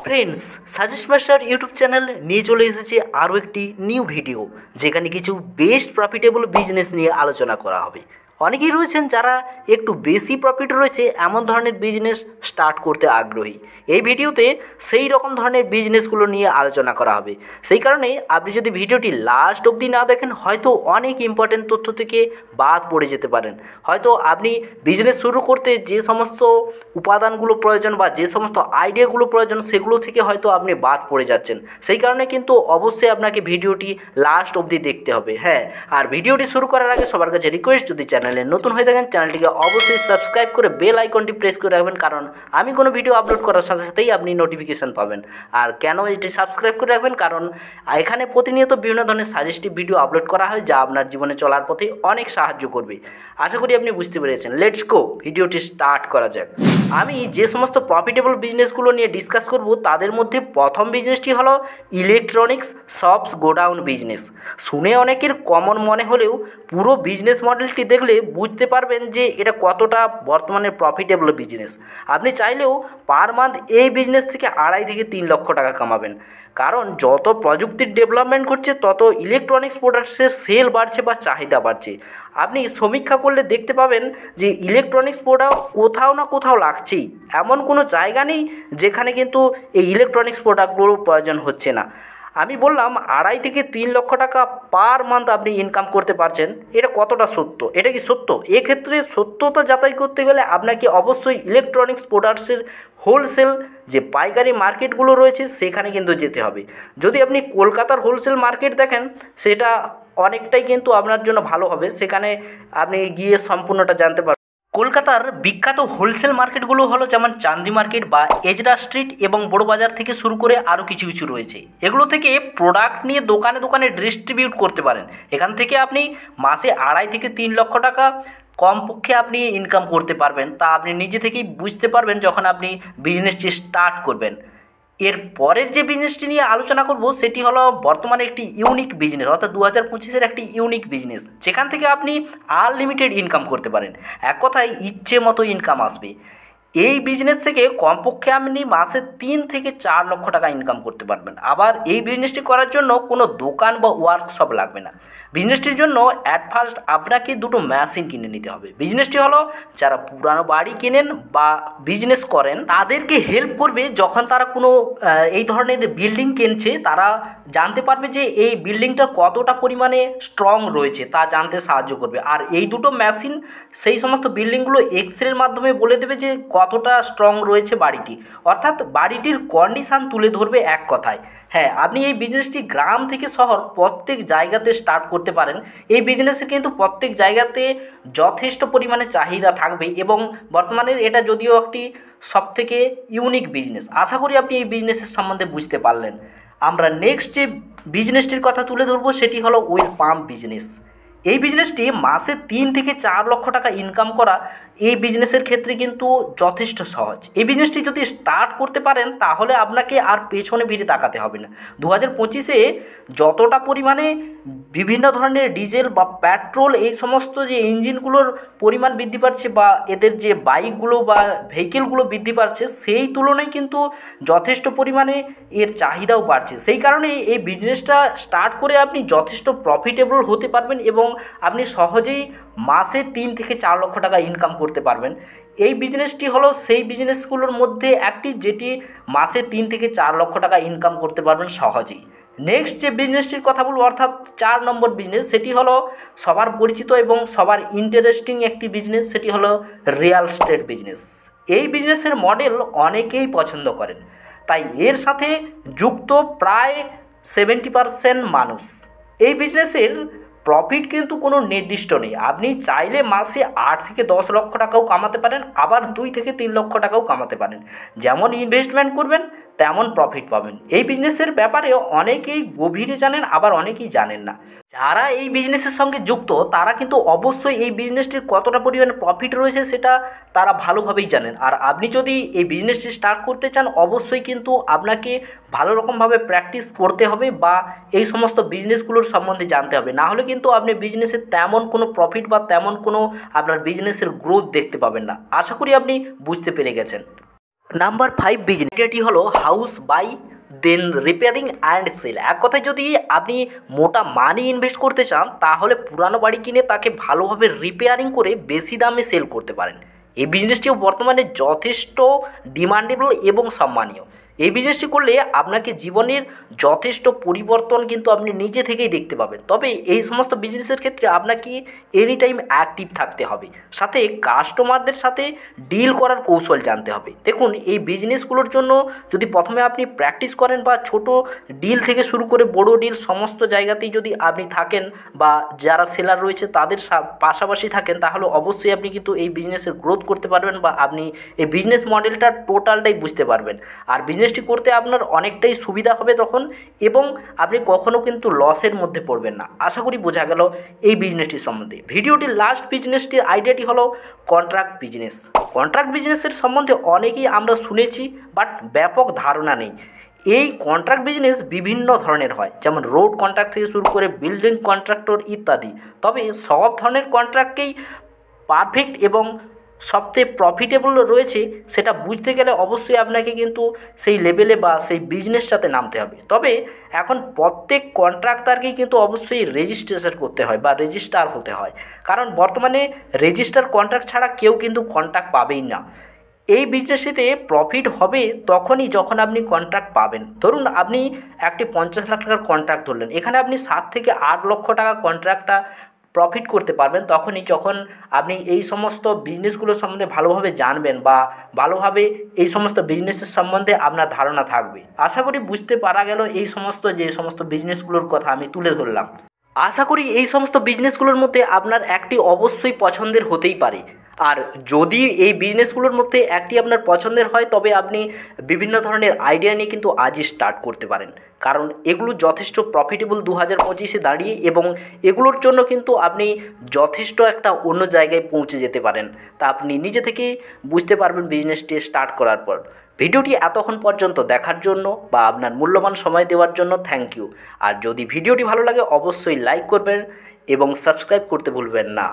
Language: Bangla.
Friends, suggest master YouTube channel নিয়ে চলে এসেছে আরও একটি নিউ ভিডিও, যেখানে কিছু বেস্ট প্রফিটেবল বিজনেস নিয়ে আলোচনা করা হবে। অনেকেই রয়েছেন যারা একটু বেশি প্রফিট রয়েছে এমন ধরনের বিজনেস স্টার্ট করতে আগ্রহী। এই ভিডিওতে সেই রকম ধরনের বিজনেসগুলো নিয়ে আলোচনা করা হবে। সেই কারণে আপনি যদি ভিডিওটি লাস্ট অবধি না দেখেন, হয়তো অনেক ইম্পর্টেন্ট তথ্য থেকে বাদ পড়ে যেতে পারেন। হয়তো আপনি বিজনেস শুরু করতে যে সমস্ত উপাদানগুলো প্রয়োজন বা যে সমস্ত আইডিয়াগুলো প্রয়োজন, সেগুলো থেকে হয়তো আপনি বাদ পড়ে যাচ্ছেন। সেই কারণে কিন্তু অবশ্যই আপনাকে ভিডিওটি লাস্ট অবধি দেখতে হবে। হ্যাঁ, আর ভিডিওটি শুরু করার আগে সবার কাছে রিকোয়েস্ট, যদি চ্যানেলে নতুন হয়ে থাকেন চ্যানেলটিকে অবশ্যই সাবস্ক্রাইব করে বেল আইকনটি প্রেস করে রাখবেন, কারণ আমি কোনো ভিডিও আপলোড করার সাথে সাথেই আপনি নোটিফিকেশান পাবেন। আর কেন এটি সাবস্ক্রাইব করে রাখবেন, কারণ এখানে প্রতিনিয়ত বিভিন্ন ধরনের সাজেস্টিভ ভিডিও আপলোড করা হয়, যা আপনার জীবনে চলার পথে অনেক সাহায্য করবে। আশা করি আপনি বুঝতে পেরেছেন। লেটস গো, ভিডিওটি স্টার্ট করা যাক। আমি যে সমস্ত প্রফিটেবল বিজনেসগুলো নিয়ে ডিসকাস করব, তাদের মধ্যে প্রথম বিজনেসটি হলো ইলেকট্রনিক্স শপস গোডাউন বিজনেস। শুনে অনেকের কমন মনে হলেও পুরো বিজনেস মডেলটি দেখলে বুঝতে পারবেন যে এটা কতটা বর্তমানে প্রফিটেবল বিজনেস। আপনি চাইলেও পার মান্থ এই বিজনেস থেকে 2.5 থেকে 3 লক্ষ টাকা কামাবেন, কারণ যত প্রযুক্তির ডেভেলপমেন্ট ঘটছে তত ইলেকট্রনিক্স প্রোডাক্টসের সেল বাড়ছে বা চাহিদা বাড়ছে। আপনি সমীক্ষা করলে দেখতে পাবেন যে ইলেকট্রনিক্স প্রোডাক্ট কোথাও না কোথাও লাগছেই। এমন কোনো জায়গা নেই যেখানে কিন্তু এই ইলেকট্রনিক্স প্রোডাক্টগুলোর প্রয়োজন হচ্ছে না। আমি বললাম 2.5 থেকে 3 লক্ষ টাকা পার মান্থ আপনি ইনকাম করতে পারছেন। এটা কতটা সত্য? এটা কি সত্য? এক্ষেত্রে সত্যতা যাচাই করতে গেলে আপনাকে অবশ্যই ইলেকট্রনিক্স প্রোডাক্টসের হোলসেল যে পাইকারি মার্কেটগুলো রয়েছে সেখানে কিন্তু যেতে হবে। যদি আপনি কলকাতার হোলসেল মার্কেট দেখেন, সেটা অনেকটাই কিন্তু আপনার জন্য ভালো হবে। সেখানে আপনি গিয়ে সম্পূর্ণটা জানতে পারবেন। কলকাতার বিখ্যাত হোলসেল মার্কেটগুলো হলো যেমন চান্দি মার্কেট বা এজরা স্ট্রিট এবং বড় বাজার থেকে শুরু করে আরও কিছু কিছু রয়েছে। এগুলো থেকে প্রোডাক্ট নিয়ে দোকানে দোকানে ডিস্ট্রিবিউট করতে পারেন। এখান থেকে আপনি মাসে 2.5 থেকে 3 লক্ষ টাকা কমপক্ষে আপনি ইনকাম করতে পারবেন। তা আপনি নিজে থেকেই বুঝতে পারবেন যখন আপনি বিজনেসটি স্টার্ট করবেন। এর পরের যে বিজনেসটি নিয়ে আলোচনা করব, সেটি হলো বর্তমানে একটি ইউনিক বিজনেস, অর্থাৎ 2025-এর একটি ইউনিক বিজনেস, যেখান থেকে আপনি আনলিমিটেড ইনকাম করতে পারেন। এক কথায় ইচ্ছে মতো ইনকাম আসবে। এই বিজনেস থেকে কমপক্ষে আপনি মাসে 3 থেকে 4 লক্ষ টাকা ইনকাম করতে পারবেন। আবার এই বিজনেসটি করার জন্য কোনো দোকান বা ওয়ার্কশপ লাগবে না। বিজনেসটির জন্য অ্যাট ফার্স্ট আপনাকে দুটো মেশিন কিনে নিতে হবে। বিজনেসটি হলো যারা পুরানো বাড়ি কেনেন বা বিজনেস করেন তাদেরকে হেল্প করবে। যখন তারা কোনো এই ধরনের বিল্ডিং কিনছে, তারা জানতে পারবে যে এই বিল্ডিংটা কতটা পরিমাণে স্ট্রং রয়েছে তা জানতে সাহায্য করবে। আর এই দুটো মেশিন সেই সমস্ত বিল্ডিংগুলো এক্সরের মাধ্যমে বলে দেবে যে কতটা স্ট্রং রয়েছে বাড়িটি, অর্থাৎ বাড়িটির কন্ডিশান তুলে ধরবে এক কথায়। হ্যাঁ, আপনি এই বিজনেসটি গ্রাম থেকে শহর প্রত্যেক জায়গাতে স্টার্ট করতে পারেন। এই বিজনেসের কিন্তু প্রত্যেক জায়গাতে যথেষ্ট পরিমাণে চাহিদা থাকবে এবং বর্তমানে এটা যদিও একটি সবথেকে ইউনিক বিজনেস। আশা করি আপনি এই বিজনেসের সম্বন্ধে বুঝতে পারলেন। আমরা নেক্সট যে বিজনেসটির কথা তুলে ধরবো, সেটি হলো ওয়েল পাম্প বিজনেস। এই বিজনেসটি মাসে 3 থেকে 4 লক্ষ টাকা ইনকাম করা এই বিজনেসের ক্ষেত্রে কিন্তু যথেষ্ট সহজ। এই বিজনেসটি যদি স্টার্ট করতে পারেন, তাহলে আপনাকে আর পেছনে ফিরে তাকাতে হবে না। 2025-এ যতটা পরিমাণে বিভিন্ন ধরনের ডিজেল বা পেট্রোল এই সমস্ত যে ইঞ্জিনগুলোর পরিমাণ বৃদ্ধি পাচ্ছে বা এদের যে বাইকগুলো বা ভেহিকেলগুলো বৃদ্ধি পাচ্ছে, সেই তুলনায় কিন্তু যথেষ্ট পরিমাণে এর চাহিদাও বাড়ছে। সেই কারণে এই বিজনেসটা স্টার্ট করে আপনি যথেষ্ট প্রফিটেবল হতে পারবেন এবং আপনি সহজেই মাসে 3 থেকে 4 লক্ষ টাকা ইনকাম করতে পারবেন। এই বিজনেসটি হলো সেই বিজনেসগুলোর মধ্যে একটি যেটি মাসে 3 থেকে 4 লক্ষ টাকা ইনকাম করতে পারবেন সহজেই। নেক্সট যে বিজনেসটির কথা বলবো, অর্থাৎ 4 নম্বর বিজনেস, সেটি হলো সবার পরিচিত এবং সবার ইন্টারেস্টিং একটি বিজনেস, সেটি হলো রিয়েল এস্টেট বিজনেস। এই বিজনেসের মডেল অনেকেই পছন্দ করেন, তাই এর সাথে যুক্ত প্রায় 70% মানুষ। এই বিজনেসের প্রফিট কিন্তু কোনো নির্দিষ্ট নেই। আপনি চাইলে মাসে 8 থেকে 10 লক্ষ টাকাও কামাতে পারেন, আবার 2 থেকে 3 লক্ষ টাকাও কামাতে পারেন। যেমন ইনভেস্টমেন্ট করবেন তেমন প্রফিট পাবেন। এই বিজনেসের ব্যাপারে অনেকেই গভীরে জানেন, আবার অনেকেই জানেন না। যারা এই বিজনেসের সঙ্গে যুক্ত তারা কিন্তু অবশ্যই এই বিজনেসটির কতটা পরিমাণে প্রফিট রয়েছে সেটা তারা ভালোভাবেই জানেন। আর আপনি যদি এই বিজনেসটি স্টার্ট করতে চান, অবশ্যই কিন্তু আপনাকে ভালো রকমভাবে প্র্যাকটিস করতে হবে বা এই সমস্ত বিজনেসগুলোর সম্বন্ধে জানতে হবে। না হলে কিন্তু আপনি বিজনেসে তেমন কোনো প্রফিট বা তেমন কোনো আপনার বিজনেসের গ্রোথ দেখতে পাবেন না। আশা করি আপনি বুঝতে পেরে গেছেন। নাম্বার 5 বিজনেস আইডিয়াটি হলো house buy then repairing and sell. এক কথায় যদি আপনি মোটা মানি ইনভেস্ট করতে চান তাহলে পুরানো বাড়ি কিনে তাকে ভালোভাবে রিপেয়ারিং করে বেশি দামে সেল করতে পারেন। এই বিজনেসটিও বর্তমানে যথেষ্ট ডিমান্ডেবল এবং সম্মানীয়। এই বিজনেসটি করলে আপনাকে জীবনের যথেষ্ট পরিবর্তন কিন্তু আপনি নিজে থেকেই দেখতে পাবেন। তবে এই সমস্ত বিজনেসের ক্ষেত্রে আপনাকে এনি টাইম অ্যাক্টিভ থাকতে হবে, সাথে কাস্টমারদের সাথে ডিল করার কৌশল জানতে হবে। দেখুন, এই বিজনেসগুলোর জন্য যদি প্রথমে আপনি প্র্যাকটিস করেন বা ছোট ডিল থেকে শুরু করে বড় ডিল সমস্ত জায়গাতেই যদি আপনি থাকেন বা যারা সেলার রয়েছে তাদের পাশাপাশি থাকেন, তাহলে অবশ্যই আপনি কিন্তু এই বিজনেসের গ্রোথ করতে পারবেন বা আপনি এই বিজনেস মডেলটা টোটালটাই বুঝতে পারবেন। আর বিজনেসটি করতে আপনার অনেকটাই সুবিধা হবে তখন, এবং আপনি কখনও কিন্তু লসের মধ্যে পড়বেন না। আশা করি বোঝা গেল এই বিজনেসটির সম্বন্ধে। ভিডিওটির লাস্ট বিজনেসটির আইডিয়াটি হলো কন্ট্রাক্ট বিজনেস। কন্ট্রাক্ট বিজনেসের সম্বন্ধে অনেকেই আমরা শুনেছি, বাট ব্যাপক ধারণা নেই। এই কন্ট্রাক্ট বিজনেস বিভিন্ন ধরনের হয়, যেমন রোড কন্ট্রাক্ট থেকে শুরু করে বিল্ডিং কন্ট্রাক্টর ইত্যাদি। তবে সব ধরনের কন্ট্রাক্টকেই পারফেক্ট এবং সবচেয়ে প্রফিটেবল রয়েছে সেটা বুঝতে গেলে অবশ্যই আপনাকে কিন্তু সেই লেভেলে বা সেই বিজনেসটাতে নামতে হবে। তবে এখন প্রত্যেক কন্ট্রাক্টরকেই কিন্তু অবশ্যই রেজিস্ট্রেশন করতে হয় বা রেজিস্টার হতে হয়, কারণ বর্তমানে রেজিস্টার কন্ট্রাক্ট ছাড়া কেউ কিন্তু কন্ট্রাক্ট পাবেই না। এই বিজনেসটিতে প্রফিট হবে তখনই যখন আপনি কন্ট্রাক্ট পাবেন। ধরুন আপনি একটি 50 লাখ টাকার কন্ট্রাক্ট ধরলেন, এখানে আপনি 7 থেকে 8 লক্ষ টাকা কন্ট্রাক্টটা প্রফিট করতে পারবেন তখনই যখন আপনি এই সমস্ত বিজনেসগুলোর সম্বন্ধে ভালোভাবে জানবেন বা ভালোভাবে এই সমস্ত বিজনেসের সম্বন্ধে আপনার ধারণা থাকবে। আশা করি বুঝতে পারা গেল এই সমস্ত বিজনেসগুলোর কথা আমি তুলে ধরলাম। আশা করি এই সমস্ত বিজনেসগুলোর মধ্যে আপনার একটি অবশ্যই পছন্দের হতেই পারে। আর যদি এই বিজনেসগুলোর মধ্যে একটি আপনার পছন্দের হয় তবে আপনি বিভিন্ন ধরনের আইডিয়া নিয়ে কিন্তু আজই স্টার্ট করতে পারেন, কারণ এগুলো যথেষ্ট প্রফিটেবল 2025-এ দাঁড়িয়ে, এবং এগুলোর জন্য কিন্তু আপনি যথেষ্ট একটা অন্য জায়গায় পৌঁছে যেতে পারেন। তা আপনি নিজে থেকেই বুঝতে পারবেন বিজনেসটি স্টার্ট করার পর। ভিডিওটি এতক্ষণ পর্যন্ত দেখার জন্য বা আপনার মূল্যবান সময় দেওয়ার জন্য থ্যাংক ইউ। আর যদি ভিডিওটি ভালো লাগে অবশ্যই লাইক করবেন এবং সাবস্ক্রাইব করতে ভুলবেন না।